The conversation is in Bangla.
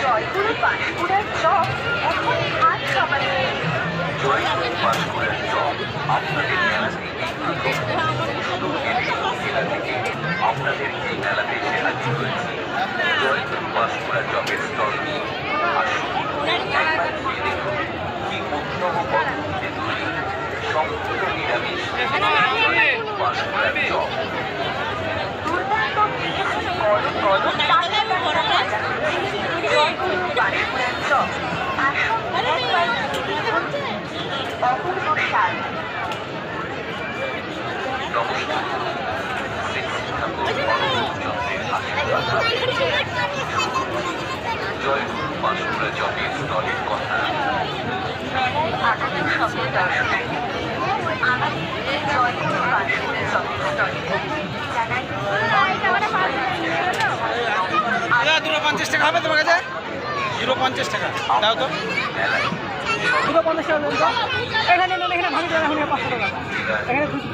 জয়গুরু পাঁশকুড়ার চপ এখন হাট সবাই। জয়গুরু পাঁশকুড়ার চপ আপনাদের মেলাতে শুধু মেলা থেকে আপনাদের এই মেলাতে এসে হাজির হয়েছি। জয়গুরু পাঁশকুড়া চপের স্টল নিয়ে আসুন একবার ঘুরে দেখুন কি উত্তম পদ্ধতিতে তৈরি সম্পূর্ণ নিরামিষ জয়গুরু পাঁশকুড়ার চপ। দুর্দান্ত গরম গরম তাজা তাজা ভাজা জয়গুরু পাঁশকুড়ার চপ। আসুন একবার খেয়ে দেখুন অপূর্ব স্বাদ। নমস্কার, শ্রীকৃষ্ণ চন্দ্রের আশীর্বাদ। জয়গুরু পাঁশকুড়া চপের স্টলের কথা। মেলায় আগত সকল দর্শনার্থীকে আমাদের জয়গুরু পাঁশকুড়া চপের স্টলে জানাই 250 টাকা হবে তোমার কাছে? 250 টাকা দাও তো। মেলায় 250 টাকা এখানে ভাঙি এখানে 500 টাকা এখানে